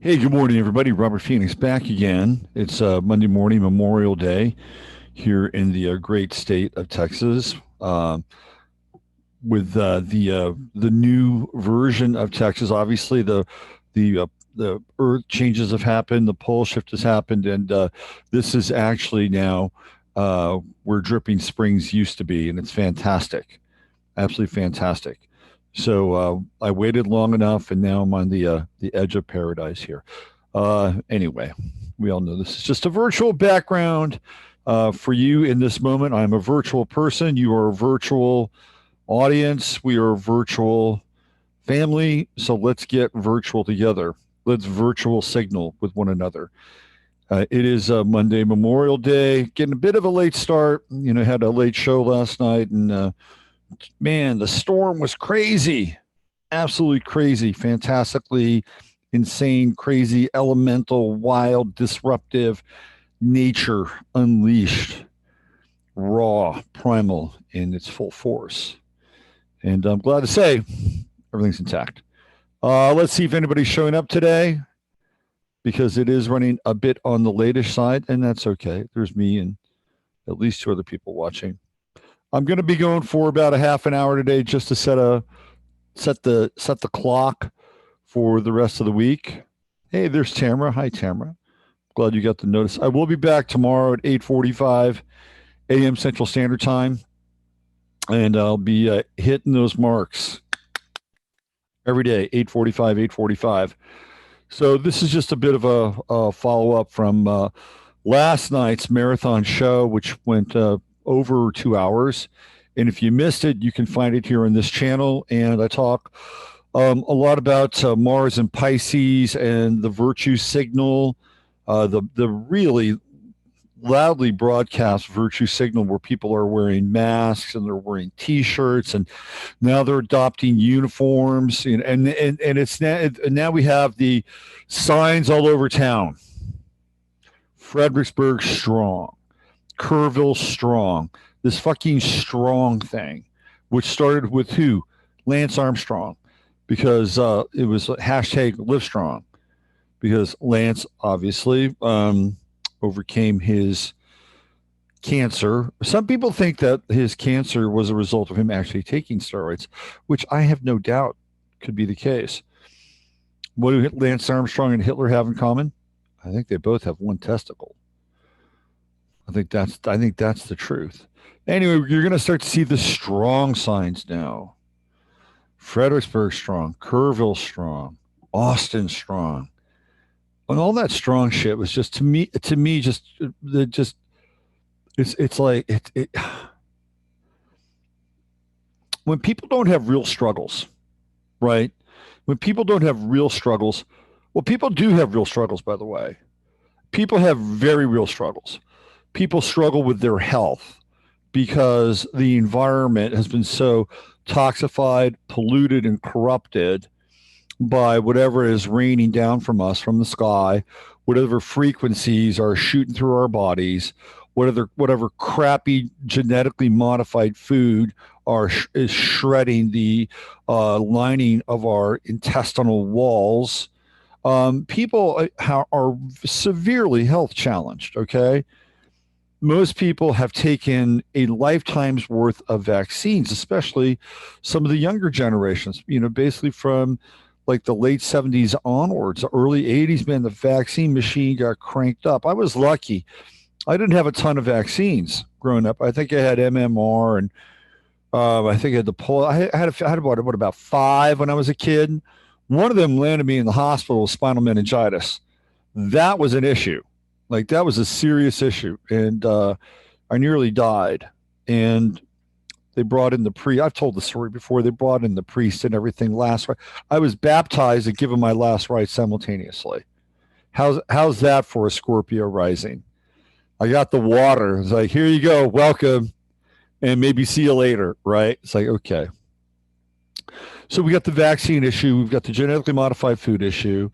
Hey, good morning, everybody. Robert Phoenix back again. It's Monday morning, Memorial Day, here in the great state of Texas. With the new version of Texas, obviously the Earth changes have happened, the pole shift has happened, and this is actually now where Dripping Springs used to be, and it's fantastic, absolutely fantastic. So I waited long enough, and now I'm on the edge of paradise here. Anyway, we all know this is just a virtual background for you in this moment. I'm a virtual person. You are a virtual audience. We are a virtual family. So let's get virtual together. Let's virtual signal with one another. It is Monday, Memorial Day. Getting a bit of a late start. Had a late show last night, and man, the storm was crazy. Absolutely crazy. Fantastically insane, crazy, elemental, wild, disruptive nature unleashed, raw, primal in its full force. And I'm glad to say everything's intact. Let's see if anybody's showing up today because it is running a bit on the latest side, and that's okay. There's me and at least two other people watching. I'm going to be going for about a half an hour today just to set the clock for the rest of the week. Hey, there's Tamara. Hi, Tamara. Glad you got the notice. I will be back tomorrow at 8:45 a.m. Central Standard Time, and I'll be hitting those marks every day, 8:45, 8:45. So this is just a bit of a follow-up from last night's marathon show, which went over 2 hours. And if you missed it, you can find it here on this channel. And I talk a lot about Mars and Pisces and the virtue signal, the really loudly broadcast virtue signal where people are wearing masks and they're wearing T-shirts, and now they're adopting uniforms, and it's now we have the signs all over town. Fredericksburg strong, Kerrville strong. This fucking strong thing, which started with who? Lance Armstrong, because it was hashtag Live Strong, because Lance obviously overcame his cancer. Some people think that his cancer was a result of him actually taking steroids, which I have no doubt could be the case. What do Lance Armstrong and Hitler have in common? I think they both have one testicle. I think that's the truth. Anyway, you're going to start to see the strong signs now. Fredericksburg strong, Kerrville strong, Austin strong, and all that strong shit was just to me just it's like it when people don't have real struggles, right? When people don't have real struggles, well, people do have real struggles, by the way. People have very real struggles. People struggle with their health because the environment has been so toxified, polluted, and corrupted by whatever is raining down from us from the sky, whatever frequencies are shooting through our bodies, whatever crappy genetically modified food is shredding the lining of our intestinal walls. People are severely health challenged. Okay, most people have taken a lifetime's worth of vaccines, especially some of the younger generations, basically from like the late 70s onwards, the early 80s, man, the vaccine machine got cranked up. I was lucky. I didn't have a ton of vaccines growing up. I think I had MMR, and I think I had the polio. I had about five when I was a kid. One of them landed me in the hospital with spinal meningitis. That was an issue. Like, that was a serious issue, and I nearly died. And they brought in I've told the story before. They brought in the priest and everything. I was baptized and given my last rites simultaneously. How's that for a Scorpio rising? I got the water. It's like, here you go, welcome, and maybe see you later, right? It's like, okay. So we got the vaccine issue. We've got the genetically modified food issue.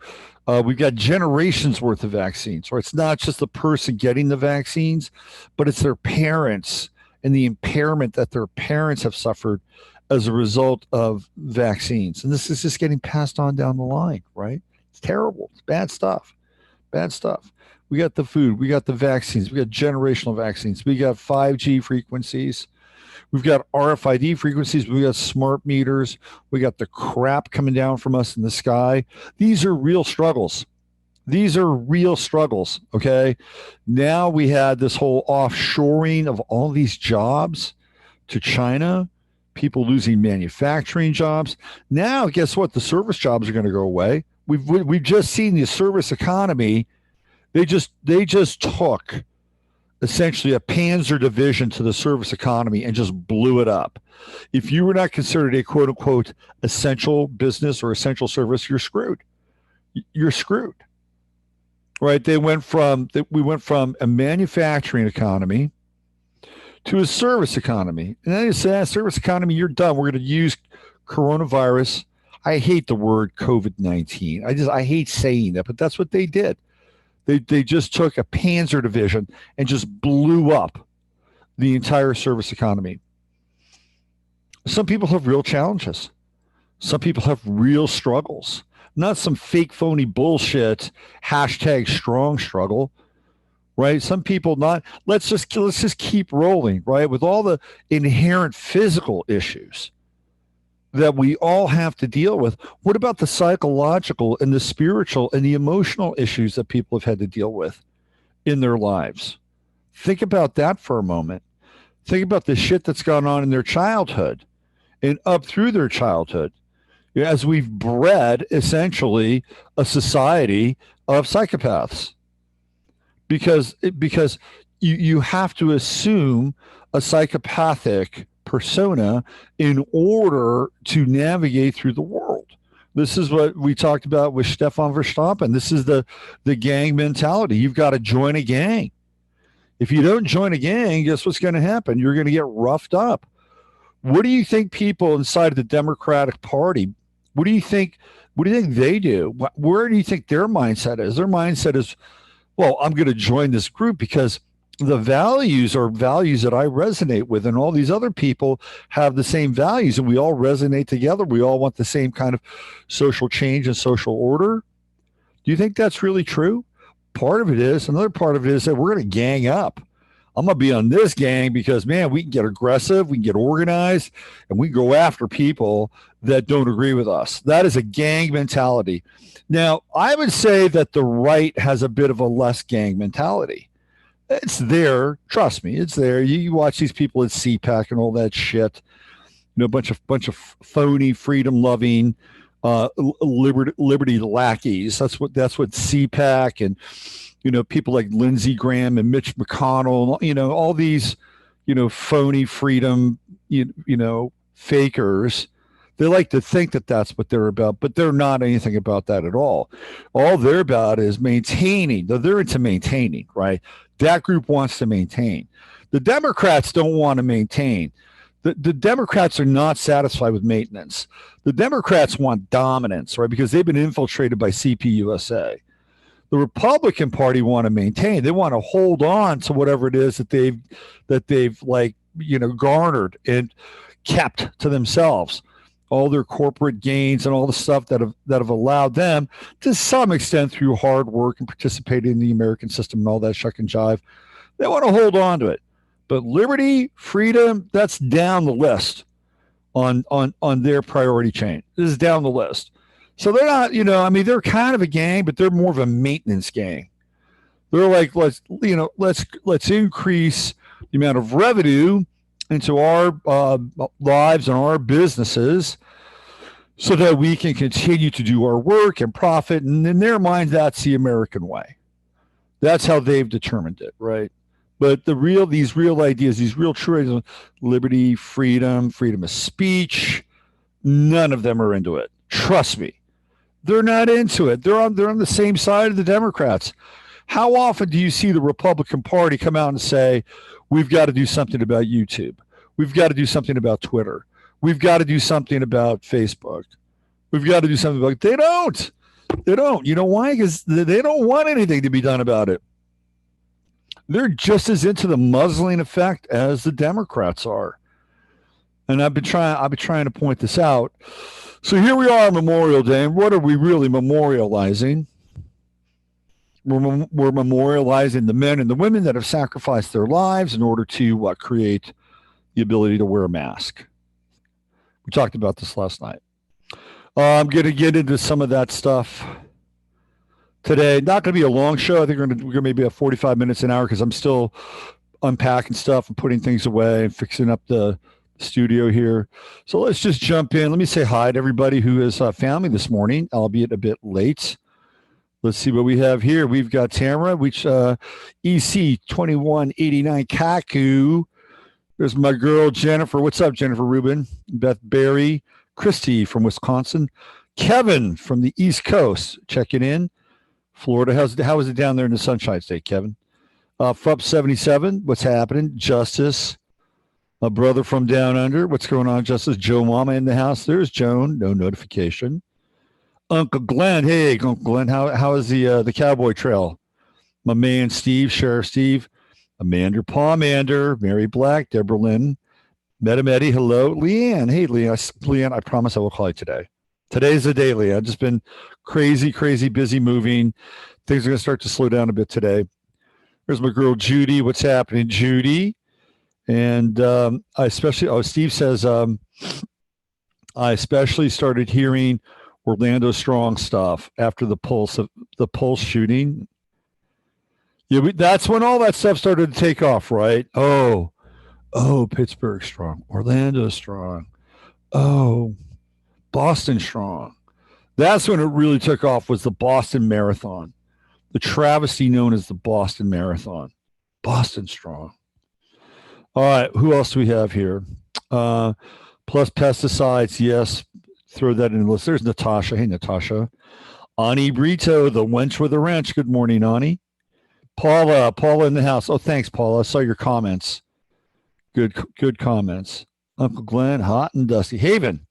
We've got generations worth of vaccines, right? It's not just the person getting the vaccines, but it's their parents and the impairment that their parents have suffered as a result of vaccines. And this is just getting passed on down the line, right? It's terrible. It's bad stuff. Bad stuff. We got the food. We got the vaccines. We got generational vaccines. We got 5G frequencies. We've got RFID frequencies. We got smart meters. We got the crap coming down from us in the sky. These are real struggles. These are real struggles. Okay. Now we had this whole offshoring of all these jobs to China, people losing manufacturing jobs. Now, guess what? The service jobs are going to go away. We've just seen the service economy. They just took essentially a panzer division to the service economy and just blew it up. If you were not considered a quote unquote essential business or essential service, you're screwed. You're screwed. Right? We went from a manufacturing economy to a service economy. And then you say, service economy, you're done. We're going to use coronavirus. I hate the word COVID-19. I hate saying that, but that's what they did. They just took a panzer division and just blew up the entire service economy. Some people have real challenges. Some people have real struggles. Not some fake, phony bullshit, #strong struggle, right? Some people not, let's just keep rolling, right? With all the inherent physical issues that we all have to deal with. What about the psychological and the spiritual and the emotional issues that people have had to deal with in their lives? Think about that for a moment. Think about the shit that's gone on in their childhood and up through their childhood, as we've bred essentially a society of psychopaths. Because you have to assume a psychopathic persona in order to navigate through the world. This is what we talked about with Stefan Verstappen. This is the gang mentality. You've got to join a gang. If you don't join a gang, guess what's going to happen? You're going to get roughed up. What do you think people inside of the Democratic Party, what do you think they do? Where do you think their mindset is? Their mindset is, well, I'm going to join this group because the values are values that I resonate with, and all these other people have the same values, and we all resonate together. We all want the same kind of social change and social order. Do you think that's really true? Part of it is. Another part of it is that we're going to gang up. I'm going to be on this gang because, man, we can get aggressive, we can get organized, and we go after people that don't agree with us. That is a gang mentality. Now, I would say that the right has a bit of a less gang mentality. It's there. Trust me, it's there. You watch these people at CPAC and all that shit. You know, a bunch of phony, freedom-loving, liberty lackeys. That's what CPAC and, you know, people like Lindsey Graham and Mitch McConnell. You know, all these, you know, phony freedom, you know, fakers. They like to think that that's what they're about, but they're not anything about that at all. All they're about is maintaining. They're into maintaining, right? That group wants to maintain. The Democrats don't want to maintain. The Democrats are not satisfied with maintenance. The Democrats want dominance, right? Because they've been infiltrated by CPUSA. The Republican Party want to maintain. They want to hold on to whatever it is that they've like, you know, garnered and kept to themselves. All their corporate gains and all the stuff that have allowed them, to some extent, through hard work and participating in the American system and all that shuck and jive, they want to hold on to it. But liberty, freedom, that's down the list on their priority chain. This is down the list. So they're not, you know, I mean, they're kind of a gang, but they're more of a maintenance gang. They're like, let's increase the amount of revenue into our lives and our businesses so that we can continue to do our work and profit. And in their mind, that's the American way. That's how they've determined it, right? But these real ideas, these real true ideas, liberty, freedom of speech, none of them are into it. Trust me. They're not into it. They're on the same side of the Democrats. How often do you see the Republican Party come out and say, we've got to do something about YouTube. We've got to do something about Twitter. We've got to do something about Facebook. We've got to do something about it. They don't. They don't. You know why? Because they don't want anything to be done about it. They're just as into the muzzling effect as the Democrats are. And I've been trying to point this out. So here we are on Memorial Day, and what are we really memorializing? We're memorializing the men and the women that have sacrificed their lives in order to create the ability to wear a mask. We talked about this last night. I'm going to get into some of that stuff today. Not going to be a long show. I think we're going to maybe have 45 minutes, an hour, because I'm still unpacking stuff and putting things away and fixing up the studio here. So let's just jump in. Let me say hi to everybody who has found me this morning, albeit a bit late. Let's see what we have here. We've got Tamara, which EC2189 Kaku. There's my girl, Jennifer. What's up, Jennifer Rubin? Beth Berry. Christy from Wisconsin. Kevin from the East Coast checking in. Florida. How is it down there in the Sunshine State, Kevin? Frup77. What's happening? Justice. A brother from down under. What's going on, Justice? Joe Mama in the house. There's Joan. No notification. Uncle Glenn. Hey, Uncle Glenn. How is the Cowboy Trail? My man Steve, Sheriff Steve, Amanda Palmander, Mary Black, Deborah Lynn, Metametti. Hello, Leanne. Hey, Leanne. I promise I will call you today. Today's the day, Leanne. I've just been crazy busy moving. Things are going to start to slow down a bit today. There's my girl Judy. What's happening, Judy? And Steve says, I especially started hearing Orlando Strong stuff after the Pulse shooting. Yeah, that's when all that stuff started to take off, right? Oh, Pittsburgh Strong, Orlando Strong, oh, Boston Strong. That's when it really took off, was the Boston Marathon, the travesty known as the Boston Marathon. Boston Strong. All right, who else do we have here? Plus pesticides, yes. Throw that in the list. There's Natasha. Hey, Natasha. Ani Brito, the wench with a wrench. Good morning, Ani. Paula in the house. Oh, thanks, Paula. I saw your comments. Good comments. Uncle Glenn, hot and dusty. Haven.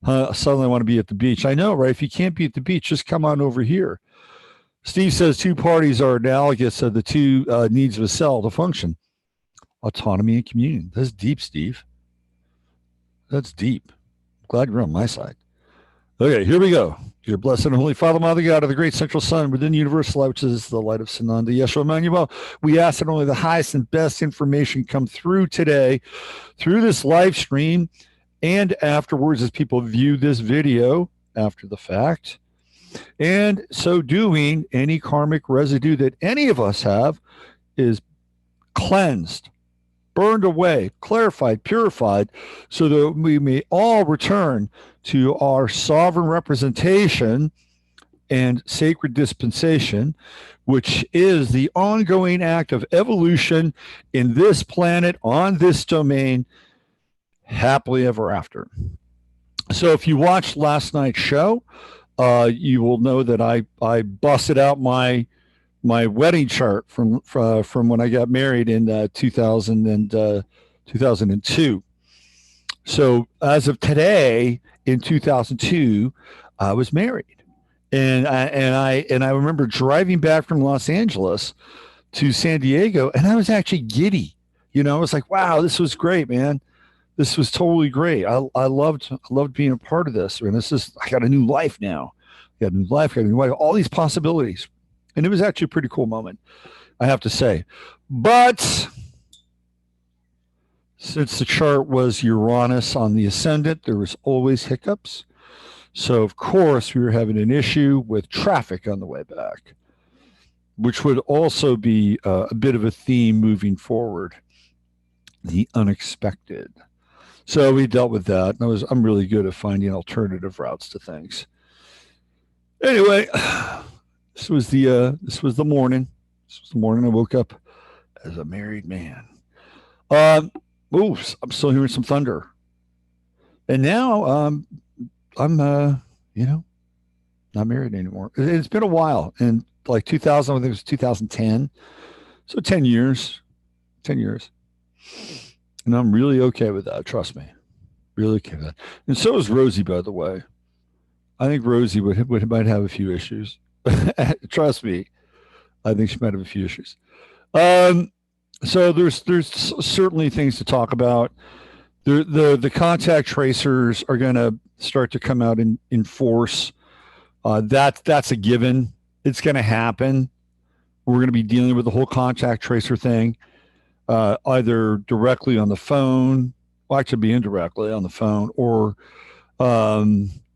Suddenly I want to be at the beach. I know, right? If you can't be at the beach, just come on over here. Steve says two parties are analogous to the two needs of a cell to function. Autonomy and communion. That's deep, Steve. That's deep. Glad you're on my side. Okay, here we go. Dear blessed and holy Father, Mother God of the great central sun within the universal light, which is the light of Sananda, Yeshua Emmanuel, we ask that only the highest and best information come through today, through this live stream, and afterwards as people view this video after the fact. And so doing, any karmic residue that any of us have is cleansed, burned away, clarified, purified, so that we may all return to our sovereign representation and sacred dispensation, which is the ongoing act of evolution in this planet, on this domain, happily ever after. So if you watched last night's show, you will know that I busted out my wedding chart from when I got married in 2002. So as of today, in 2002, I was married, and I remember driving back from Los Angeles to San Diego, and I was actually giddy. I was like, wow, this was great, man. This was totally great. I loved being a part of this. And I got a new life now. I got a new life, got a new life, all these possibilities. And it was actually a pretty cool moment, I have to say. But since the chart was Uranus on the ascendant, there was always hiccups. So, of course, we were having an issue with traffic on the way back, which would also be a bit of a theme moving forward, the unexpected. So we dealt with that. And I'm really good at finding alternative routes to things. Anyway, this was the morning. This was the morning I woke up as a married man. I'm still hearing some thunder. And now I'm not married anymore. It's been a while. And like 2000, I think it was 2010. So 10 years. 10 years. And I'm really okay with that. Trust me. Really okay with that. And so is Rosie, by the way. I think Rosie might have a few issues. Trust me. I think she might have a few issues. So there's certainly things to talk about. The contact tracers are going to start to come out in force. That's a given. It's going to happen. We're going to be dealing with the whole contact tracer thing, either directly on the phone, well, actually be indirectly on the phone, or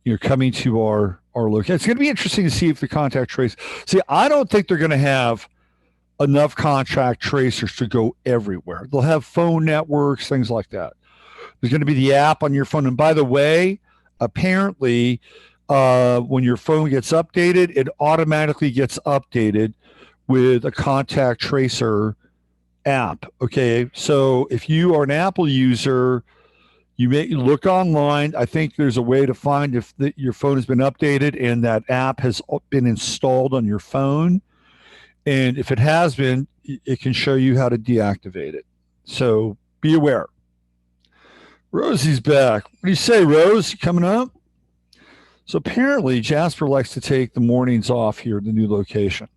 you're coming to our location. It's going to be interesting to see if the contact trace. See, I don't think they're going to have enough contact tracers to go everywhere. They'll have phone networks, things like that. There's going to be the app on your phone. And by the way, apparently, when your phone gets updated, it automatically gets updated with a contact tracer app. Okay. So if you are an Apple user, you may look online. I think there's a way to find if your phone has been updated and that app has been installed on your phone. And if it has been, it can show you how to deactivate it. So be aware. Rosie's back. What do you say, Rose? You coming up? So apparently Jasper likes to take the mornings off here at the new location.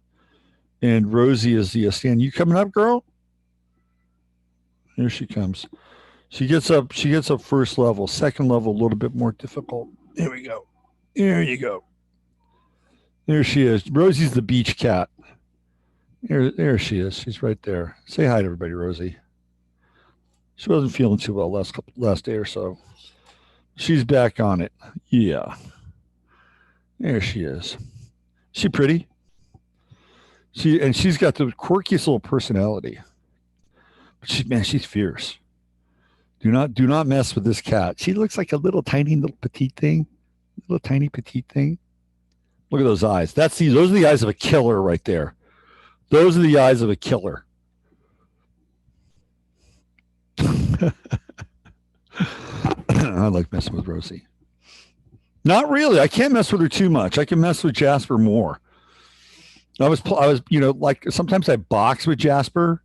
And Rosie is the stand. You coming up, girl? Here she comes. She gets up first level. Second level, a little bit more difficult. There we go. There you go. There she is. Rosie's the beach cat. There she is. She's right there. Say hi to everybody, Rosie. She wasn't feeling too well last day or so. She's back on it. Yeah. There she is. She pretty. She's got the quirkiest little personality. But she's fierce. Do not mess with this cat. She looks like a little petite thing. Little tiny petite thing. Look at those eyes. Those are the eyes of a killer right there. Those are the eyes of a killer. I like messing with Rosie. Not really. I can't mess with her too much. I can mess with Jasper more. I was, like sometimes I box with Jasper.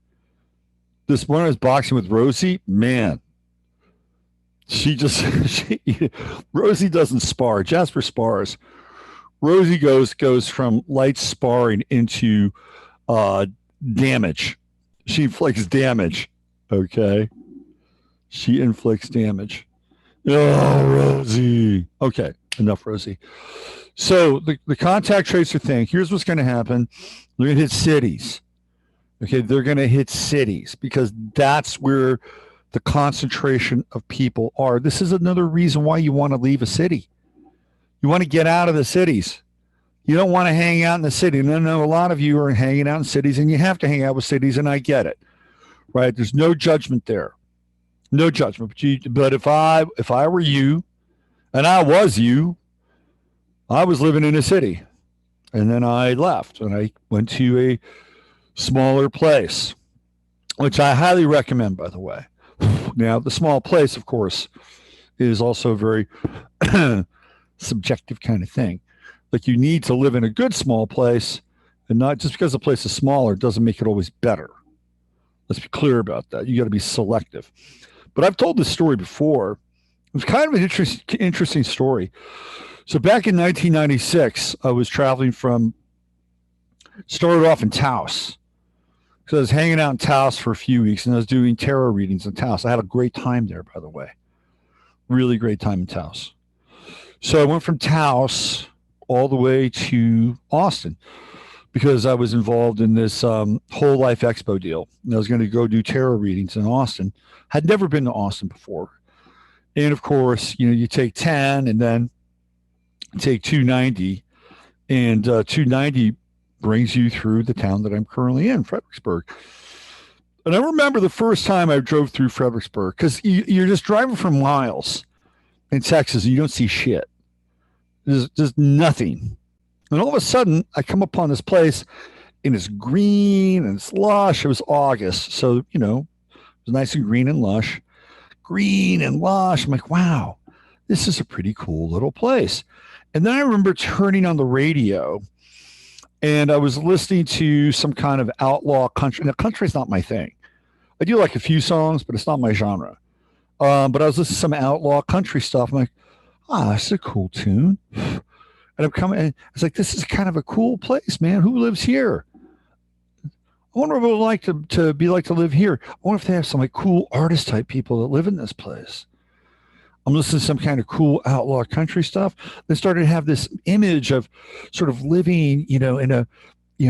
This morning I was boxing with Rosie. Man, Rosie doesn't spar. Jasper spars. Rosie goes from light sparring into damage. She inflicts damage. Okay. She inflicts damage. Oh, Rosie. Okay. Enough, Rosie. So the contact tracer thing, here's what's going to happen. They're going to hit cities. Okay. They're going to hit cities because that's where the concentration of people are. This is another reason why you want to leave a city. You want to get out of the cities. You don't want to hang out in the city. No, a lot of you are hanging out in cities and you have to hang out with cities, and I get it, right? There's no judgment there. No judgment. But if I were you, and I was you, I was living in a city, and then I left and I went to a smaller place, which I highly recommend, by the way. Now, the small place, of course, is also a very subjective kind of thing. Like you need to live in a good small place, and not just because the place is smaller doesn't make it always better. Let's be clear about that. You got to be selective. But I've told this story before. It was kind of an interesting story. So back in 1996, I was traveling started off in Taos. So I was hanging out in Taos for a few weeks, and I was doing tarot readings in Taos. I had a great time there, by the way. Really great time in Taos. So I went from Taos all the way to Austin because I was involved in this whole life expo deal. And I was going to go do tarot readings in Austin. Had never been to Austin before. And of course, you take 10 and then take 290, and 290 brings you through the town that I'm currently in, Fredericksburg. And I remember the first time I drove through Fredericksburg, because you're just driving for miles in Texas and you don't see shit. There's just nothing. And all of a sudden, I come upon this place, and it's green and it's lush. It was August, so, it was nice and green and lush. Green and lush. I'm like, wow, this is a pretty cool little place. And then I remember turning on the radio, and I was listening to some kind of outlaw country. Now, country's not my thing. I do like a few songs, but it's not my genre. But I was listening to some outlaw country stuff. I'm like, this is a cool tune. And I'm coming, and it's like, this is kind of a cool place, man. Who lives here? I wonder what it would like to be like to live here. I wonder if they have some like cool artist type people that live in this place. I'm listening to some kind of cool outlaw country stuff. They started to have this image of sort of living, in a,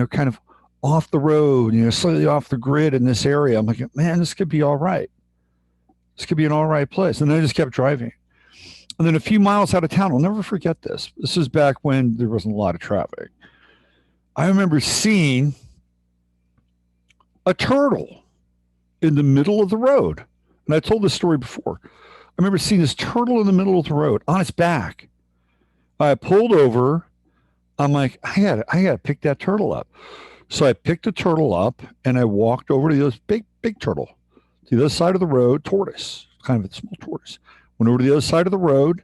kind of off the road, slightly off the grid in this area. I'm like, man, this could be all right. This could be an all right place. And I just kept driving. And then a few miles out of town, I'll never forget this. This is back when there wasn't a lot of traffic. I remember seeing a turtle in the middle of the road. And I told this story before. I remember seeing this turtle in the middle of the road on its back. I pulled over. I'm like, I gotta pick that turtle up. So I picked the turtle up and I walked over to this big turtle to the other side of the road, tortoise, kind of a small tortoise. Went over to the other side of the road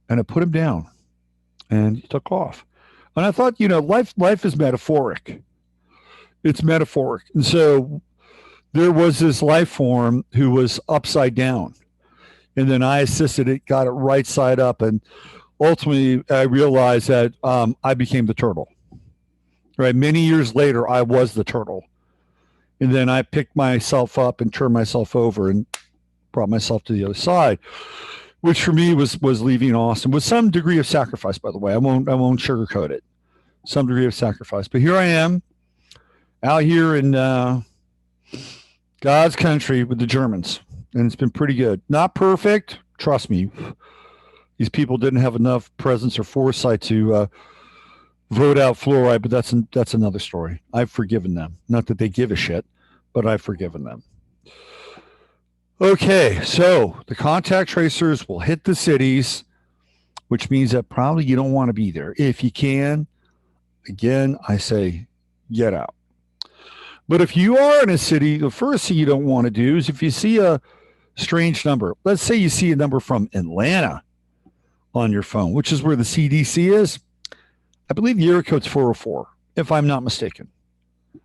and I put him down and he took off. And I thought, life is metaphoric. It's metaphoric. And so there was this life form who was upside down. And then I assisted it, got it right side up. And ultimately, I realized that I became the turtle. Right? Many years later, I was the turtle. And then I picked myself up and turned myself over and brought myself to the other side, which for me was leaving Austin with some degree of sacrifice, by the way. I won't sugarcoat it. Some degree of sacrifice. But here I am out here in God's country with the Germans. And it's been pretty good. Not perfect. Trust me. These people didn't have enough presence or foresight to vote out fluoride, but that's another story. I've forgiven them. Not that they give a shit, but I've forgiven them. Okay, so the contact tracers will hit the cities, which means that probably you don't want to be there. If you can, again, I say get out. But if you are in a city, the first thing you don't want to do is if you see a strange number, let's say you see a number from Atlanta on your phone, which is where the CDC is. I believe the area code's 404, if I'm not mistaken.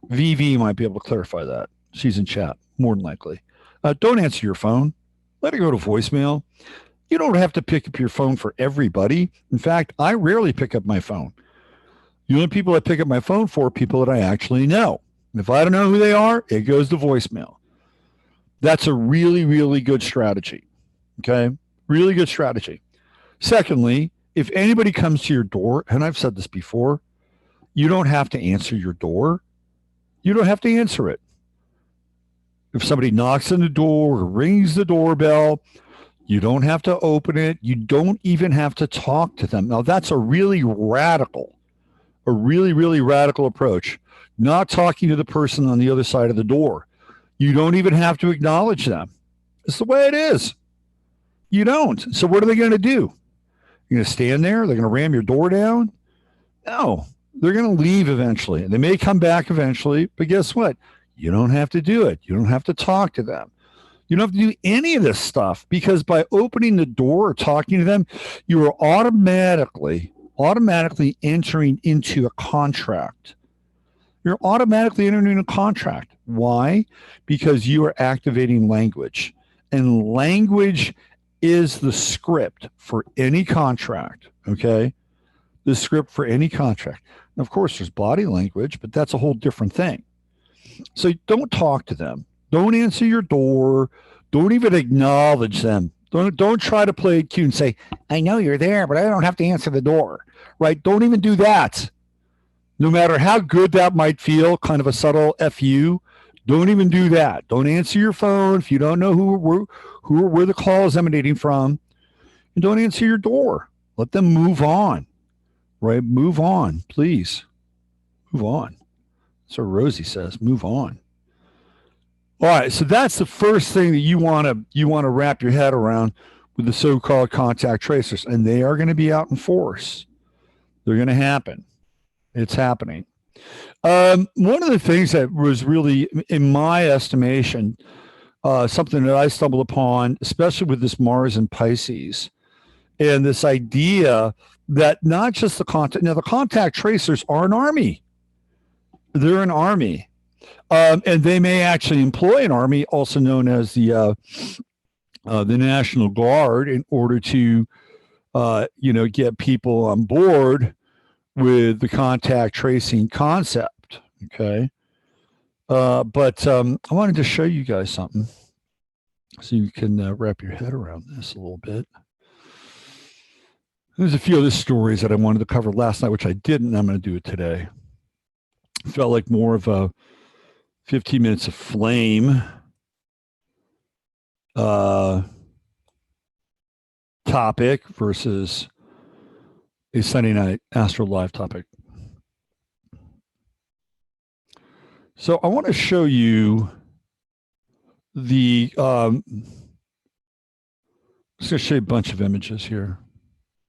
VV might be able to clarify that. She's in chat, more than likely. Don't answer your phone. Let it go to voicemail. You don't have to pick up your phone for everybody. In fact, I rarely pick up my phone. The only people I pick up my phone for are people that I actually know. If I don't know who they are, it goes to voicemail. That's a really, really good strategy. Okay? Really good strategy. Secondly, if anybody comes to your door, and I've said this before, you don't have to answer your door. You don't have to answer it. If somebody knocks on the door or rings the doorbell, you don't have to open it. You don't even have to talk to them. Now, that's a really radical approach. Not talking to the person on the other side of the door. You don't even have to acknowledge them. It's the way it is. You don't. So what are they going to do? You're going to stand there? They're going to ram your door down? No. They're going to leave eventually. They may come back eventually, but guess what? You don't have to do it. You don't have to talk to them. You don't have to do any of this stuff because by opening the door or talking to them, you are automatically entering into a contract. You're automatically entering a contract. Why? Because you are activating language. And language is the script for any contract, okay? The script for any contract. And of course, there's body language, but that's a whole different thing. So don't talk to them. Don't answer your door. Don't even acknowledge them. Don't try to play it cute and say, I know you're there, but I don't have to answer the door, right? Don't even do that. No matter how good that might feel, kind of a subtle FU, don't even do that. Don't answer your phone if you don't know where the call is emanating from. And don't answer your door. Let them move on, right? Move on, please. Move on. So Rosie says, move on. All right, so that's the first thing that you want to wrap your head around with the so-called contact tracers, and they are going to be out in force. They're going to happen. It's happening. One of the things that was really, in my estimation, something that I stumbled upon, especially with this Mars and Pisces, and this idea that not just the contact tracers are an army. They're an army. And they may actually employ an army, also known as the National Guard, in order to, get people on board with the contact tracing concept. Okay. But I wanted to show you guys something so you can wrap your head around this a little bit. There's a few other stories that I wanted to cover last night, which I didn't, and I'm going to do it today. Felt like more of a 15 minutes of flame topic versus a Sunday night Astro Live topic. So I want to show you the, I'm just going to show you a bunch of images here.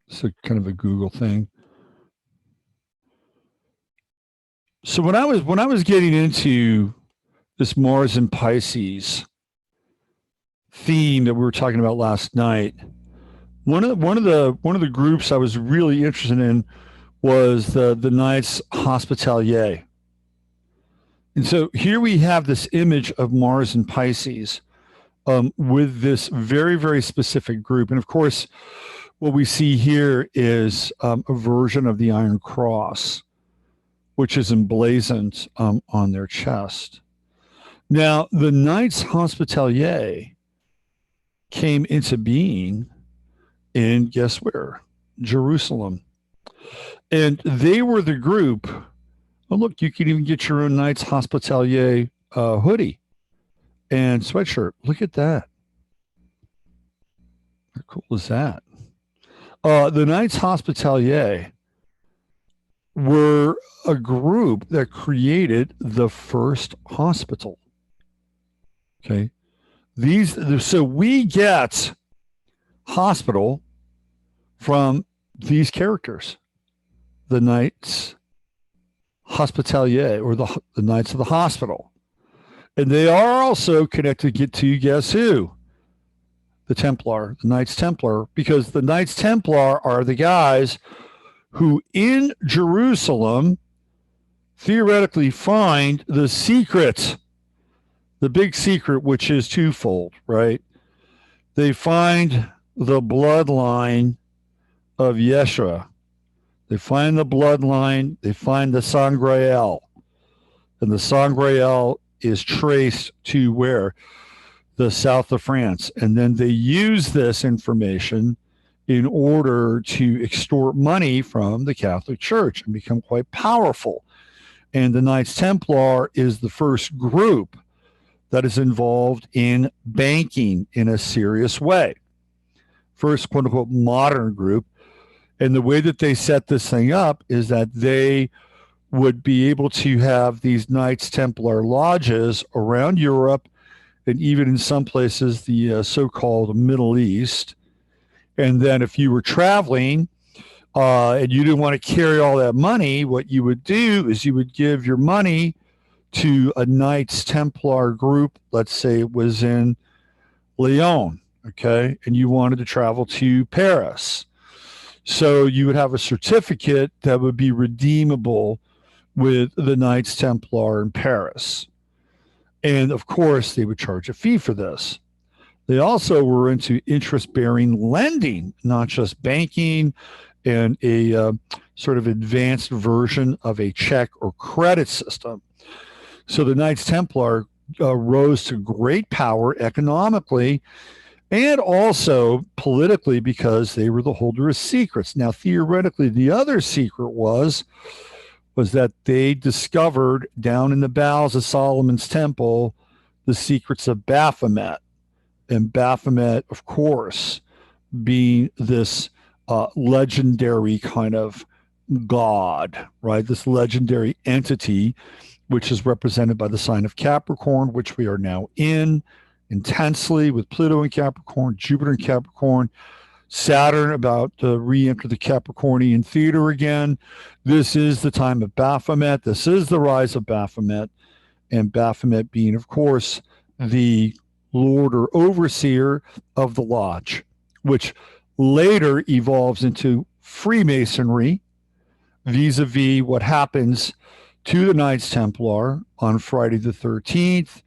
It's a kind of a Google thing. So when I was getting into this Mars and Pisces theme that we were talking about last night, one of the groups I was really interested in was the Knights Hospitalier. And so here we have this image of Mars and Pisces with this very, very specific group. And of course, what we see here is a version of the Iron Cross, which is emblazoned on their chest. Now, the Knights Hospitalier came into being in, guess where? Jerusalem. And they were the group. Oh, look, you can even get your own Knights Hospitalier hoodie and sweatshirt. Look at that. How cool is that? The Knights Hospitalier were a group that created the first hospital. Okay. So we get hospital from these characters, the Knights Hospitalier, or the Knights of the Hospital. And they are also connected to, guess who? The Templar, the Knights Templar, because the Knights Templar are the guys who in Jerusalem theoretically find the secret, the big secret, which is twofold, right? They find the bloodline of Yeshua. They find the bloodline, they find the Sangreal. And the Sangreal is traced to where? The south of France. And then they use this information in order to extort money from the Catholic Church and become quite powerful. And the Knights Templar is the first group that is involved in banking in a serious way. First, quote unquote, modern group. And the way that they set this thing up is that they would be able to have these Knights Templar lodges around Europe and even in some places, the so-called Middle East. And then if you were traveling and you didn't want to carry all that money, what you would do is you would give your money to a Knights Templar group. Let's say it was in Lyon, okay? And you wanted to travel to Paris. So you would have a certificate that would be redeemable with the Knights Templar in Paris. And of course, they would charge a fee for this. They also were into interest-bearing lending, not just banking, and a sort of advanced version of a check or credit system. So the Knights Templar rose to great power economically and also politically because they were the holder of secrets. Now, theoretically, the other secret was that they discovered down in the bowels of Solomon's temple the secrets of Baphomet. And Baphomet, of course, being this legendary kind of god, right? This legendary entity, which is represented by the sign of Capricorn, which we are now in intensely with Pluto in Capricorn, Jupiter in Capricorn, Saturn about to re-enter the Capricornian theater again. This is the time of Baphomet. This is the rise of Baphomet, and Baphomet being, of course, the lord or overseer of the lodge, which later evolves into Freemasonry vis-a-vis what happens to the Knights Templar on Friday the 13th,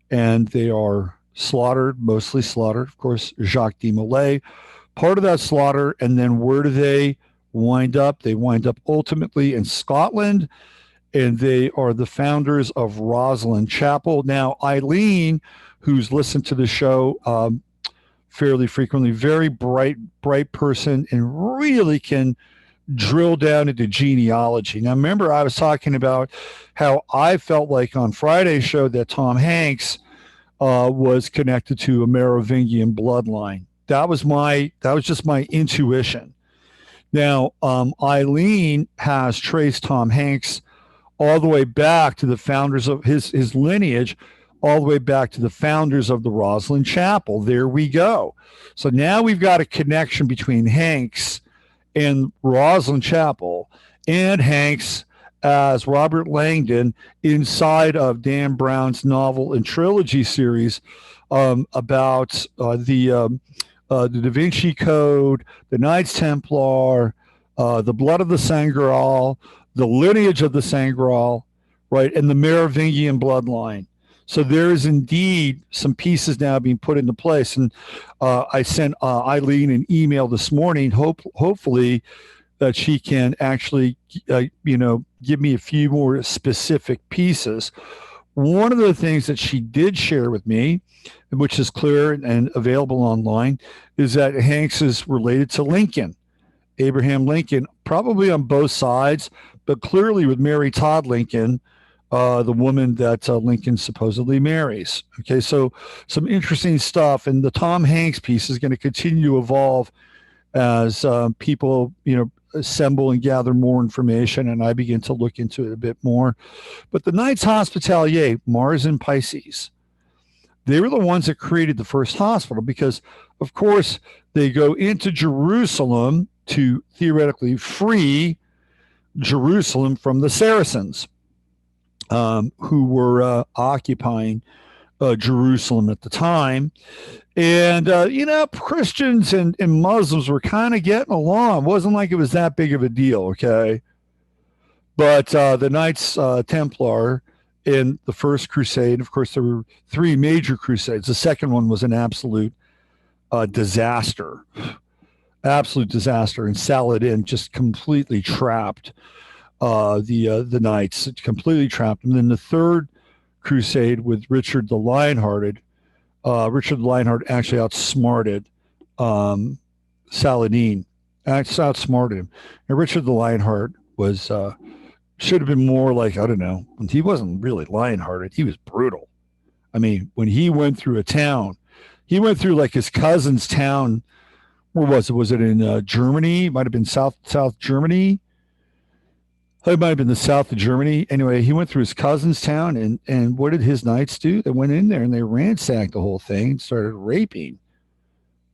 and they are slaughtered, mostly slaughtered, of course, Jacques de Molay, part of that slaughter. And then where do they wind up? They wind up ultimately in Scotland, and they are the founders of Rosslyn Chapel. Now, Eileen, who's listened to the show fairly frequently. Very bright person, and really can drill down into genealogy. Now, remember, I was talking about how I felt like on Friday's show that Tom Hanks was connected to a Merovingian bloodline. That was just my intuition. Now, Eileen has traced Tom Hanks all the way back to the founders of his lineage, all the way back to the founders of the Roslyn Chapel. There we go. So now we've got a connection between Hanks and Roslyn Chapel, and Hanks as Robert Langdon inside of Dan Brown's novel and trilogy series about the Da Vinci Code, the Knights Templar, the blood of the Sangreal, the lineage of the Sangreal, right, and the Merovingian bloodline. So there is indeed some pieces now being put into place. And I sent Eileen an email this morning, hopefully that she can actually, give me a few more specific pieces. One of the things that she did share with me, which is clear and available online, is that Hanks is related to Lincoln, Abraham Lincoln, probably on both sides, but clearly with Mary Todd Lincoln, the woman that Lincoln supposedly marries. Okay, so some interesting stuff. And the Tom Hanks piece is going to continue to evolve as people, assemble and gather more information, and I begin to look into it a bit more. But the Knights Hospitalier, Mars and Pisces, they were the ones that created the first hospital because, of course, they go into Jerusalem to theoretically free Jerusalem from the Saracens, who were occupying Jerusalem at the time. And, Christians and Muslims were kind of getting along. It wasn't like it was that big of a deal, okay? But the Knights Templar in the First Crusade, of course, there were 3 major crusades. The second one was an absolute disaster. Absolute disaster. And Saladin just completely trapped the Knights, completely trapped them. And then the Third Crusade with Richard the Lionhearted, Richard the Lionheart actually outsmarted Saladin, outsmarted him. And Richard the Lionheart was should have been more like, I don't know, he wasn't really Lionhearted. He was brutal. I mean, when he went through a town, he went through like his cousin's town. Where was it? Was it in Germany? It might have been South Germany. It might have been the south of Germany. Anyway, he went through his cousin's town, and what did his knights do? They went in there and they ransacked the whole thing and started raping,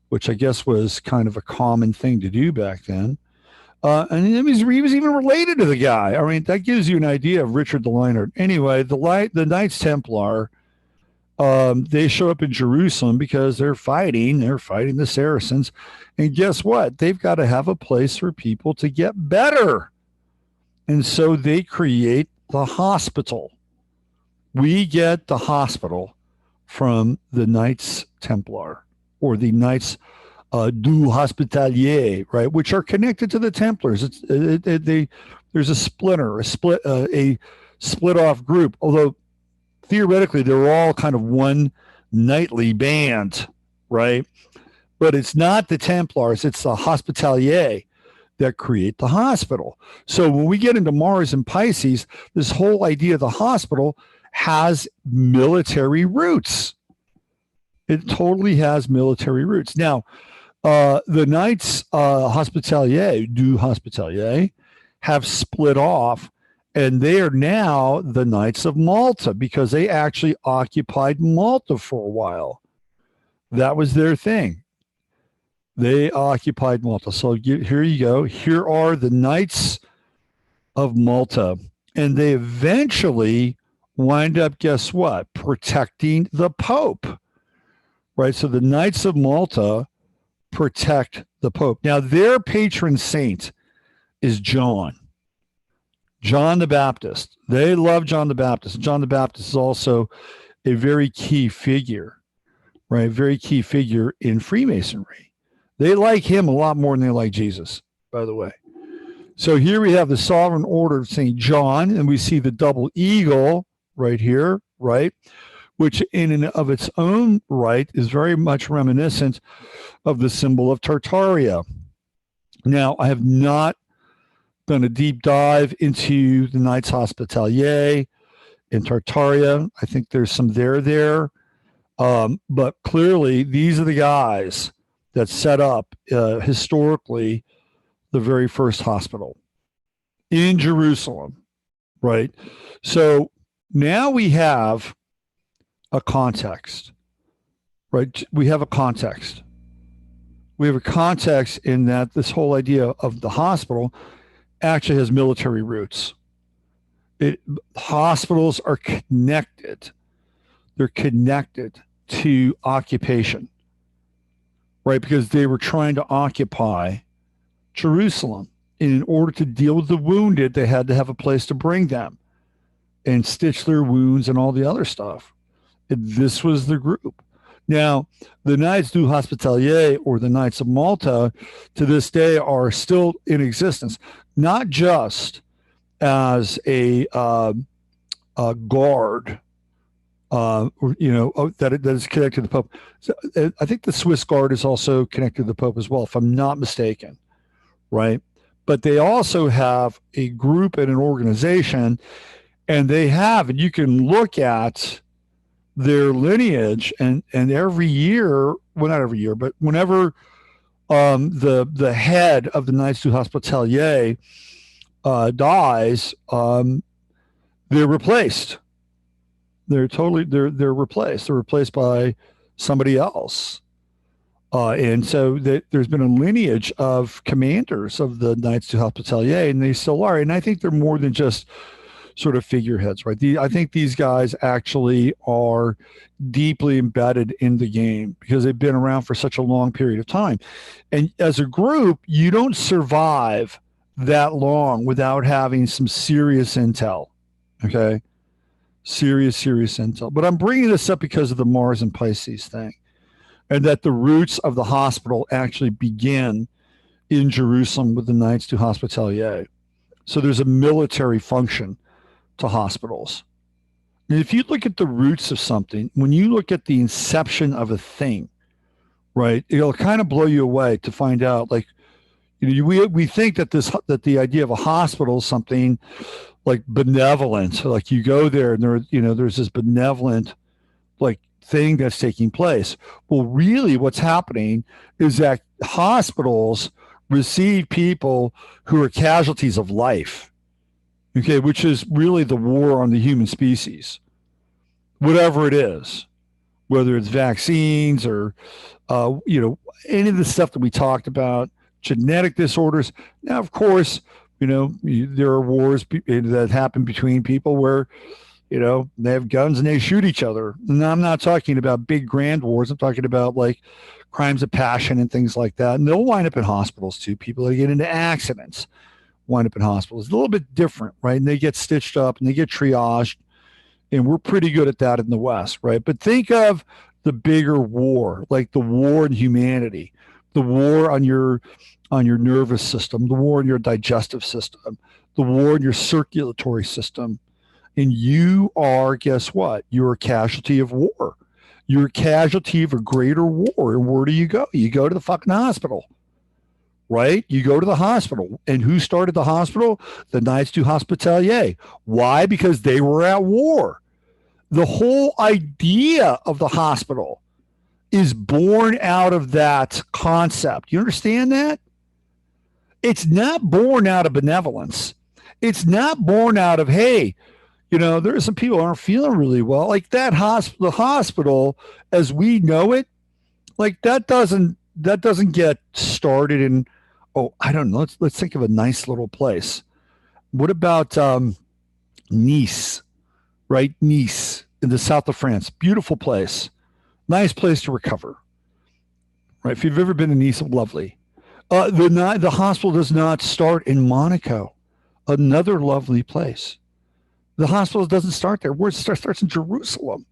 which I guess was kind of a common thing to do back then. And he was even related to the guy. I mean, that gives you an idea of Richard the Lionheart. Anyway, the Knights Templar, they show up in Jerusalem because they're fighting the Saracens. And guess what? They've got to have a place for people to get better. And so they create the hospital. We get the hospital from the Knights Templar, or the Knights du Hospitalier, right, which are connected to the Templars. There's a split off group, although theoretically they're all kind of one knightly band, right? But it's not the Templars, it's the Hospitalier that create the hospital. So when we get into Mars and Pisces, this whole idea of the hospital has military roots. It totally has military roots. Now, the Knights Hospitalier, du Hospitalier, have split off, and they are now the Knights of Malta because they actually occupied Malta for a while. That was their thing. They occupied Malta. So here you go. Here are the Knights of Malta. And they eventually wind up, guess what? Protecting the Pope. Right? So the Knights of Malta protect the Pope. Now, their patron saint is John the Baptist. They love John the Baptist. John the Baptist is also a very key figure, right? Very key figure in Freemasonry. They like him a lot more than they like Jesus, by the way. So here we have the Sovereign Order of St. John, and we see the double eagle right here, right? which in and of its own right is very much reminiscent of the symbol of Tartaria. Now, I have not done a deep dive into the Knights Hospitalier in Tartaria. I think there's some there. But clearly, these are the guys that set up historically the very first hospital in Jerusalem, right? So now we have a context, right? We have a context. We have a context in that this whole idea of the hospital actually has military roots. Hospitals are connected. They're connected to occupation, right? Because they were trying to occupy Jerusalem. And in order to deal with the wounded, they had to have a place to bring them and stitch their wounds and all the other stuff. And this was the group. Now, the Knights du Hospitalier, or the Knights of Malta, to this day are still in existence, not just as a guard, that is connected to the Pope. So, I think the Swiss Guard is also connected to the Pope as well, if I'm not mistaken, right? But they also have a group and an organization, and and you can look at their lineage, and every year, well, not every year, but whenever the head of the Knights du Hospitalier dies, they're replaced. They're replaced. They're replaced by somebody else. And so there's been a lineage of commanders of the Knights du Hospitalier, and they still are. And I think they're more than just sort of figureheads, right? I think these guys actually are deeply embedded in the game because they've been around for such a long period of time. And as a group, you don't survive that long without having some serious intel, okay? Serious intel. But I'm bringing this up because of the Mars and Pisces thing, and that the roots of the hospital actually begin in Jerusalem with the Knights du Hospitalier. So there's a military function to hospitals. And if you look at the roots of something, when you look at the inception of a thing, right, it'll kind of blow you away to find out, like, we think that the idea of a hospital is something like benevolent, like you go there and there's this benevolent like thing that's taking place. Well, really what's happening is that hospitals receive people who are casualties of life, okay, which is really the war on the human species, whatever it is, whether it's vaccines or, any of the stuff that we talked about, genetic disorders. Now, of course, there are wars that happen between people where, they have guns and they shoot each other. And I'm not talking about big grand wars. I'm talking about like crimes of passion and things like that. And they'll wind up in hospitals too. People that get into accidents wind up in hospitals. It's a little bit different, right? And they get stitched up and they get triaged. And we're pretty good at that in the West, right? But think of the bigger war, like the war in humanity, the war on your nervous system, the war in your digestive system, the war in your circulatory system. And you are, guess what? You're a casualty of war. You're a casualty of a greater war. And where do you go? You go to the fucking hospital, right? You go to the hospital. And who started the hospital? The Knights du Hospitalier. Why? Because they were at war. The whole idea of the hospital is born out of that concept. You understand that? It's not born out of benevolence. It's not born out of, hey, there are some people who aren't feeling really well. Like that the hospital as we know it, like that doesn't get started in, I don't know. Let's think of a nice little place. What about Nice, right? Nice in the south of France. Beautiful place. Nice place to recover. Right? If you've ever been to Nice, lovely. The hospital does not start in Monaco, another lovely place. The hospital doesn't start there. It starts in Jerusalem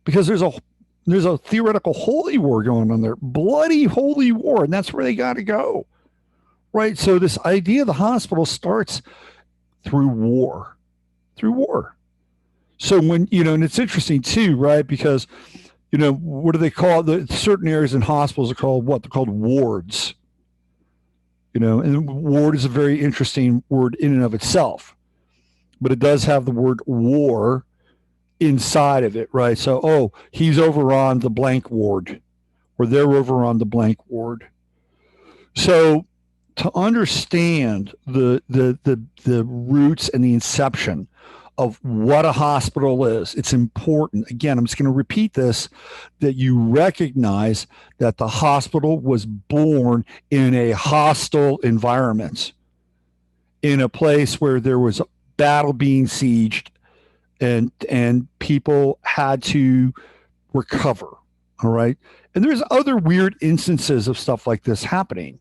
because there's a theoretical holy war going on there, bloody holy war, and that's where they got to go, right? So this idea of the hospital starts through war. So when, and it's interesting too, right? Because, what do they call the certain areas in hospitals are called what? They're called wards, and ward is a very interesting word in and of itself, but it does have the word war inside of it, right? So, oh, he's over on the blank ward, or they're over on the blank ward. So to understand the roots and the inception of what a hospital is, it's important. Again, I'm just going to repeat this, that you recognize that the hospital was born in a hostile environment, in a place where there was a battle being sieged, and people had to recover. All right. And there's other weird instances of stuff like this happening.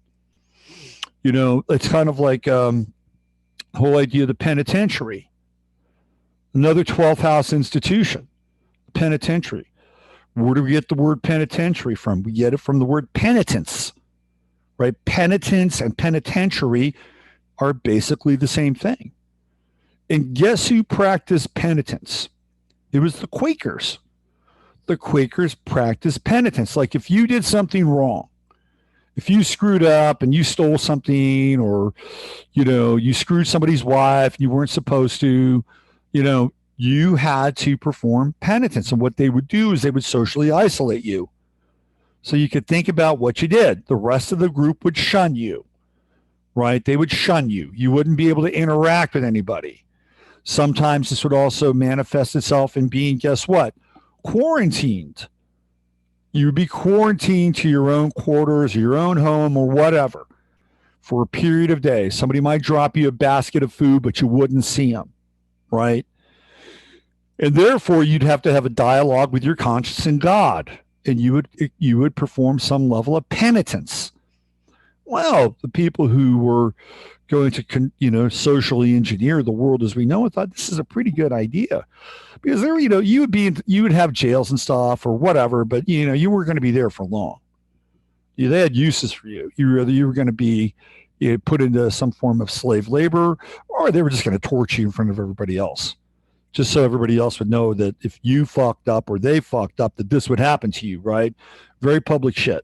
It's kind of like the whole idea of the penitentiary, another 12th house institution, penitentiary. Where do we get the word penitentiary from? We get it from the word penitence, right? Penitence and penitentiary are basically the same thing. And guess who practiced penitence? It was the Quakers. The Quakers practiced penitence. Like if you did something wrong, if you screwed up and you stole something, or, you screwed somebody's wife and you weren't supposed to, you had to perform penitence. And what they would do is they would socially isolate you. So you could think about what you did. The rest of the group would shun you, right? They would shun you. You wouldn't be able to interact with anybody. Sometimes this would also manifest itself in being, guess what? Quarantined. You would be quarantined to your own quarters, or your own home, or whatever, for a period of days. Somebody might drop you a basket of food, but you wouldn't see them, right? And therefore, you'd have to have a dialogue with your conscience and God, and you would perform some level of penitence. Well, the people who were going to, socially engineer the world as we know it thought this is a pretty good idea, because there, you would have jails and stuff or whatever, but you weren't going to be there for long. They had uses for you. You were going to be put into some form of slave labor, or they were just going to torture you in front of everybody else, just so everybody else would know that if you fucked up or they fucked up, that this would happen to you, right? Very public shit.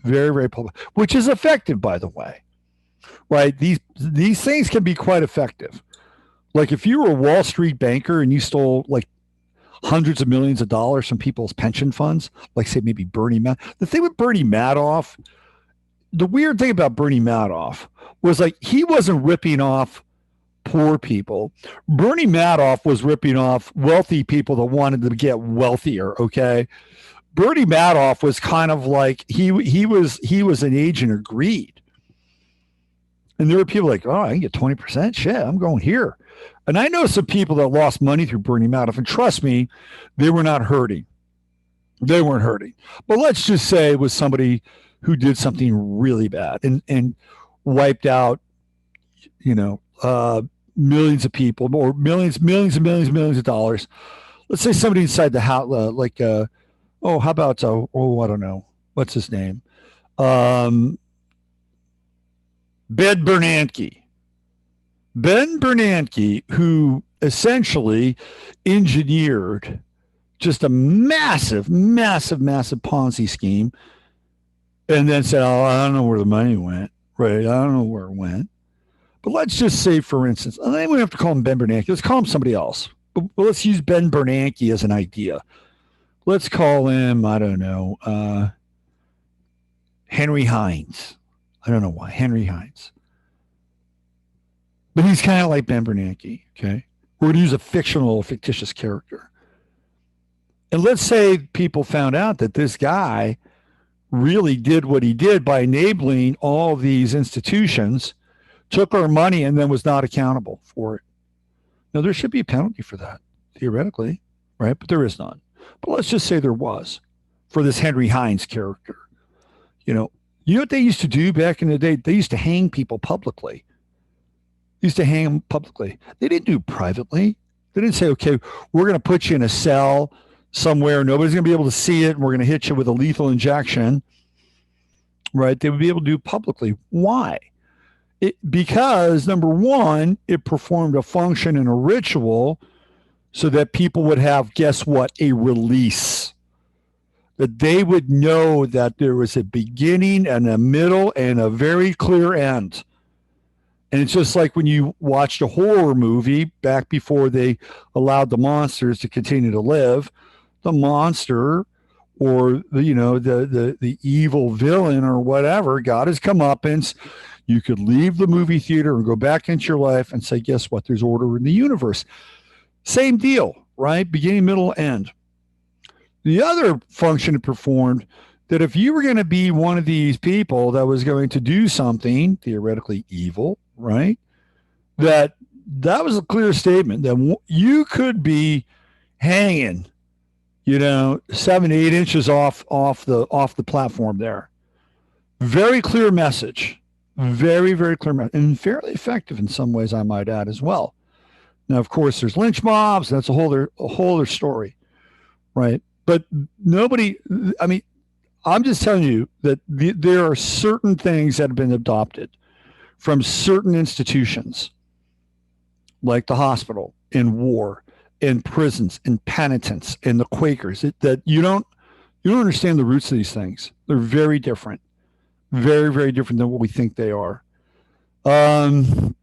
Very, very public, which is effective, by the way, right? These things can be quite effective. Like if you were a Wall Street banker and you stole like hundreds of millions of dollars from people's pension funds, like say maybe Bernie Madoff. The thing with Bernie Madoff, the weird thing about Bernie Madoff was like he wasn't ripping off poor people. Bernie Madoff was ripping off wealthy people that wanted to get wealthier. Okay. Bernie Madoff was kind of like he was an agent of greed. And there were people like, oh, I can get 20%. Shit, I'm going here. And I know some people that lost money through Bernie Madoff, and trust me, they were not hurting. They weren't hurting. But let's just say it was somebody who did something really bad and wiped out, millions of people, or millions of dollars. Let's say somebody inside the house, how about, I don't know. What's his name? Ben Bernanke. Ben Bernanke, who essentially engineered just a massive, massive, massive Ponzi scheme, and then said, oh, I don't know where the money went. Right? I don't know where it went. But let's just say, for instance, and then we have to call him Ben Bernanke. Let's call him somebody else. But let's use Ben Bernanke as an idea. Let's call him, I don't know, Henry Hines. I don't know why, Henry Hines. But he's kind of like Ben Bernanke, okay? We're going to use a fictitious character. And let's say people found out that this guy really did what he did by enabling all these institutions, took our money, and then was not accountable for it. Now, there should be a penalty for that, theoretically, right? But there is none. But let's just say there was for this Henry Hines character. You know what they used to do back in the day? They used to hang people publicly. They used to hang them publicly. They didn't do it privately. They didn't say, okay, we're going to put you in a cell somewhere. Nobody's going to be able to see it, and we're going to hit you with a lethal injection. Right? They would be able to do it publicly. Why? Because, number one, it performed a function and a ritual so that people would have, guess what, a release. That they would know that there was a beginning and a middle and a very clear end. And it's just like when you watched a horror movie back before they allowed the monsters to continue to live, the monster or the evil villain or whatever got his comeuppance. You could leave the movie theater and go back into your life and say, guess what? There's order in the universe. Same deal, right? Beginning, middle, end. The other function it performed, that if you were going to be one of these people that was going to do something theoretically evil, right? That was a clear statement that you could be hanging, 7 to 8 inches off the platform there. Very clear message. Very, very clear message. And fairly effective in some ways, I might add, as well. Now, of course, there's lynch mobs. That's a whole other story, right? But nobody, I mean, I'm just telling you that there are certain things that have been adopted from certain institutions, like the hospital, in war, in prisons, in penitence, in the Quakers, that you don't understand the roots of these things. They're very different, very, very different than what we think they are. And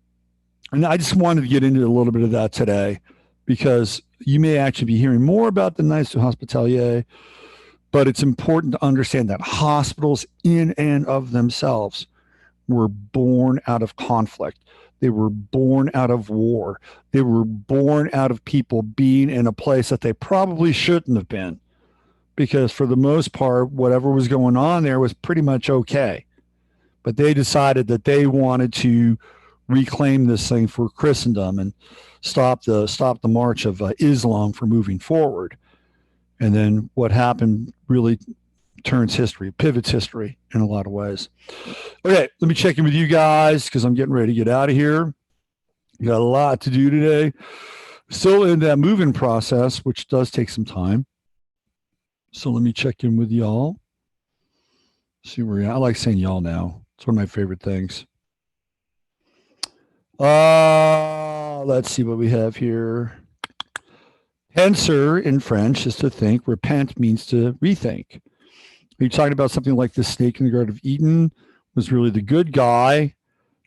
I just wanted to get into a little bit of that today, because you may actually be hearing more about the Knights Hospitalier, but it's important to understand that hospitals in and of themselves were born out of conflict. They were born out of war. They were born out of people being in a place that they probably shouldn't have been, because for the most part, whatever was going on there was pretty much okay. But they decided that they wanted to reclaim this thing for Christendom and stop the march of Islam from moving forward. And then what happened really turns history, pivots history in a lot of ways. Okay, let me check in with you guys because I'm getting ready to get out of here. We got a lot to do today. Still in that moving process, which does take some time. So let me check in with y'all. See where you're at. I like saying y'all now. It's one of my favorite things. Let's see what we have here. Penser in French is to think. Repent means to rethink. Are you talking about something like the snake in the Garden of Eden was really the good guy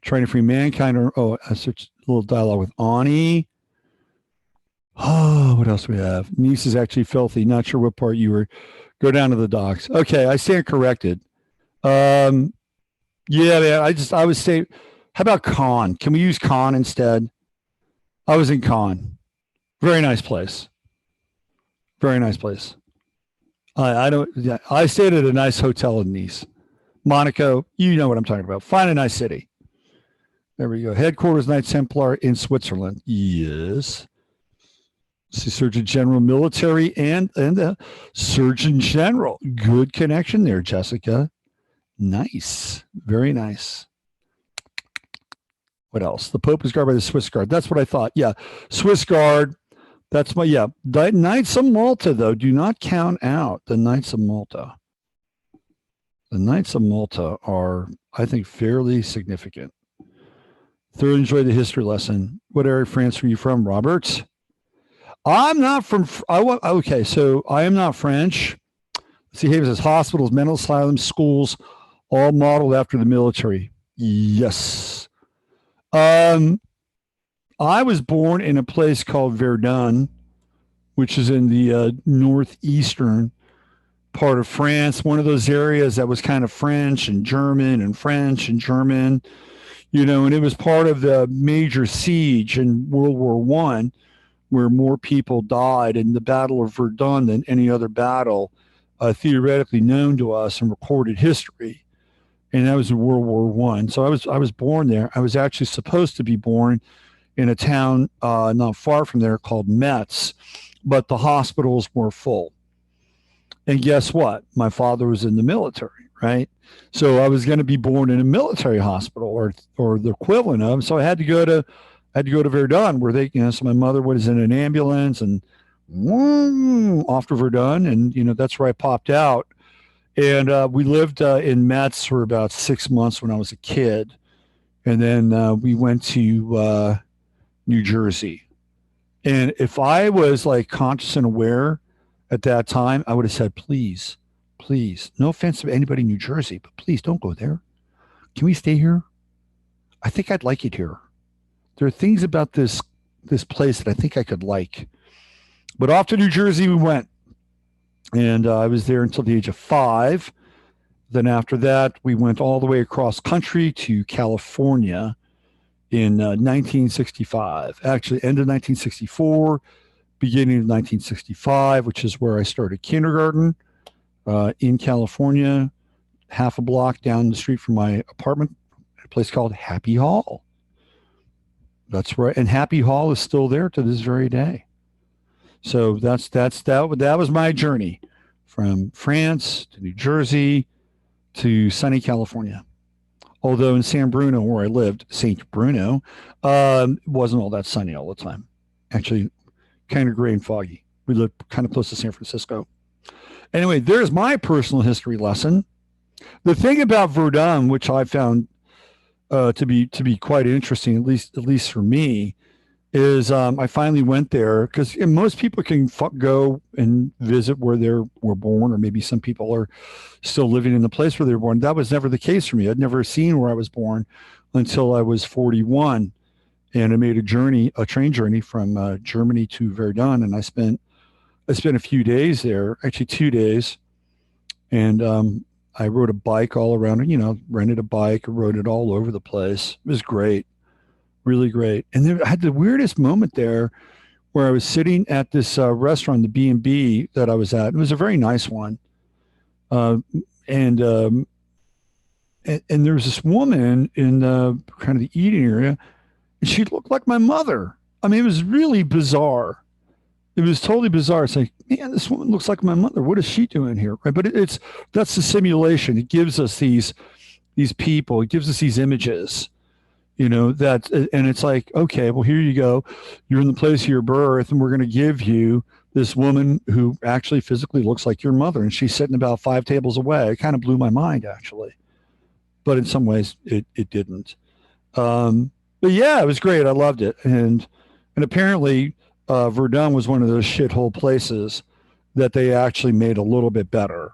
trying to free mankind? Or I searched a little dialogue with Ani. Oh, what else do we have? Niece is actually filthy. Not sure what part you were. Go down to the docks. Okay, I stand corrected. Yeah, man. I was saying, how about Cannes? Can we use Cannes instead? I was in Cannes. Very nice place. Very nice place. I stayed at a nice hotel in Nice. Monaco, you know what I'm talking about. Find a nice city. There we go. Headquarters, Knights Templar in Switzerland. Yes. See, Surgeon General military and Surgeon General. Good connection there, Jessica. Nice. Very nice. What else? The Pope is guarded by the Swiss Guard. That's what I thought. Yeah. Swiss Guard. That's the Knights of Malta, though, do not count out the Knights of Malta. The Knights of Malta are, I think, fairly significant. Thoroughly enjoy the history lesson. What area of France are you from, Robert? I'm not from, okay, so I am not French. See, here it says hospitals, mental asylums, schools, all modeled after the military. Yes. I was born in a place called Verdun, which is in the northeastern part of France, one of those areas that was kind of French and German and French and German, and it was part of the major siege in World War I, where more people died in the Battle of Verdun than any other battle theoretically known to us in recorded history. And that was in World War I. So I was born there. I was actually supposed to be born in a town not far from there called Metz, but the hospitals were full. And guess what? My father was in the military, right? So I was going to be born in a military hospital or the equivalent of. So I had to go to Verdun, where they, so my mother was in an ambulance and off to Verdun, and that's where I popped out. And we lived in Metz for about 6 months when I was a kid, and then we went to New Jersey, And if I was like conscious and aware at that time, I would have said, please, please, no offense to anybody in New Jersey, but please don't go there. Can we stay here? I think I'd like it here. There are things about this place that I think I could like. But off to New Jersey we went. And I was there until the age of 5. Then after that, we went all the way across country to California in 1965. Actually, end of 1964, beginning of 1965, which is where I started kindergarten in California, half a block down the street from my apartment, a place called Happy Hall. That's right, and Happy Hall is still there to this very day. So that was my journey from France to New Jersey to sunny California. Although in San Bruno, where I lived, St. Bruno, wasn't all that sunny all the time. Actually, kind of gray and foggy. We lived kind of close to San Francisco. Anyway, there's my personal history lesson. The thing about Verdun, which I found to be quite interesting, at least for me, is I finally went there because most people can go and visit where they were born, or maybe some people are still living in the place where they were born. That was never the case for me. I'd never seen where I was born until I was 41, and I made a train journey from Germany to Verdun, and I spent a few days there, actually 2 days, and I rode a bike all around. Rented a bike, rode it all over the place. It was great. Really great. And then I had the weirdest moment there where I was sitting at this restaurant, the B&B that I was at. It was a very nice one. And there was this woman in the kind of the eating area, and she looked like my mother. I mean, it was really bizarre. It was totally bizarre. It's like, man, this woman looks like my mother. What is she doing here? Right? But that's the simulation. It gives us these people. It gives us these images. And it's like, okay, well, here you go. You're in the place of your birth, and we're going to give you this woman who actually physically looks like your mother, and she's sitting about 5 tables away. It kind of blew my mind, actually. But in some ways, it didn't. But yeah, it was great. I loved it. And apparently, Verdun was one of those shithole places that they actually made a little bit better.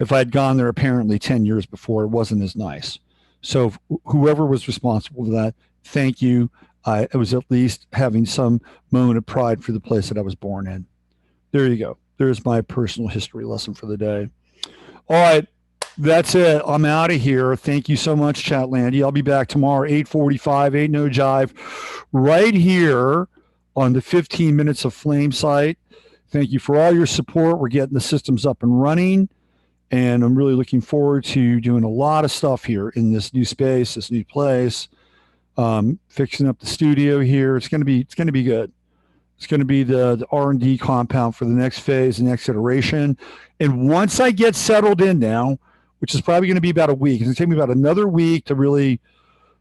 If I'd gone there apparently 10 years before, it wasn't as nice. So whoever was responsible for that, thank you. I was at least having some moment of pride for the place that I was born in. There you go. There's my personal history lesson for the day. All right. That's it. I'm out of here. Thank you so much, Chatlandy. I'll be back tomorrow, 8:45, Ain't No Jive, right here on the 15 Minutes of Flame site. Thank you for all your support. We're getting the systems up and running. And I'm really looking forward to doing a lot of stuff here in this new space, this new place, fixing up the studio here. It's going to be good. It's going to be the R&D compound for the next phase, the next iteration. And once I get settled in now, which is probably going to be about a week, it's going to take me about another week to really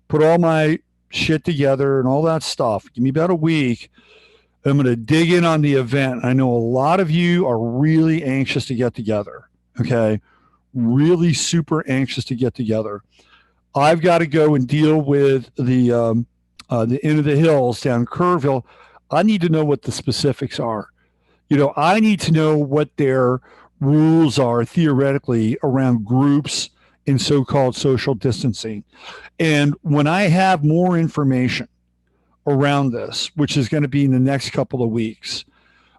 put all my shit together and all that stuff. Give me about a week. I'm going to dig in on the event. I know a lot of you are really anxious to get together. Okay. Really super anxious to get together. I've got to go and deal with the Inn of the Hills down in Kerrville. I need to know what the specifics are. I need to know what their rules are theoretically around groups and so-called social distancing. And when I have more information around this, which is going to be in the next couple of weeks,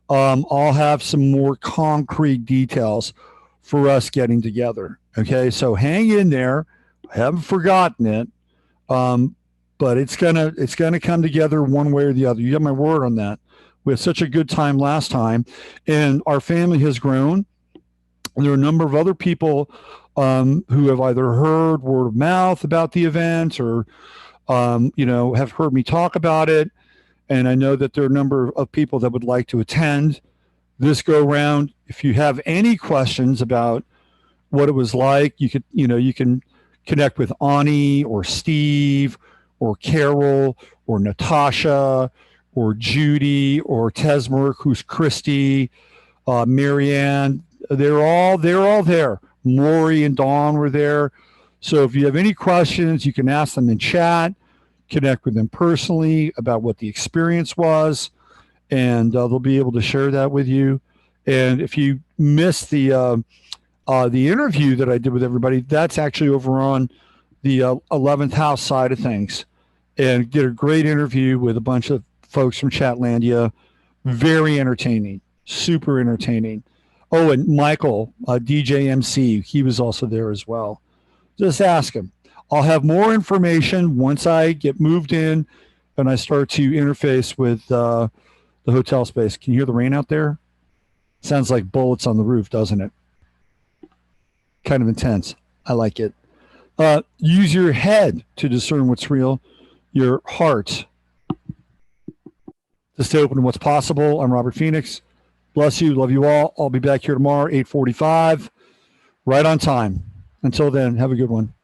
I'll have some more concrete details for us getting together. Okay. So hang in there. I haven't forgotten it. But it's gonna come together one way or the other. You got my word on that. We had such a good time last time, and our family has grown. There are a number of other people who have either heard word of mouth about the event or have heard me talk about it. And I know that there are a number of people that would like to attend this go round. If you have any questions about what it was like, you can connect with Ani or Steve or Carol or Natasha or Judy or Tesmerk, who's Christy, Marianne. They're all there. Lori and Dawn were there. So if you have any questions, you can ask them in chat, connect with them personally about what the experience was. and they'll be able to share that with you. And if you missed the interview that I did with everybody, that's actually over on the 11th house side of things, and did a great interview with a bunch of folks from Chatlandia. Very entertaining, super entertaining. Oh, and Michael, DJ MC, he was also there as well. Just ask him. I'll have more information once I get moved in and I start to interface with the hotel space. Can you hear the rain out there? Sounds like bullets on the roof, doesn't it? Kind of intense. I like it. Use your head to discern what's real, your heart to stay open to what's possible. I'm Robert Phoenix. Bless you. Love you all. I'll be back here tomorrow, 8:45, right on time. Until then, have a good one.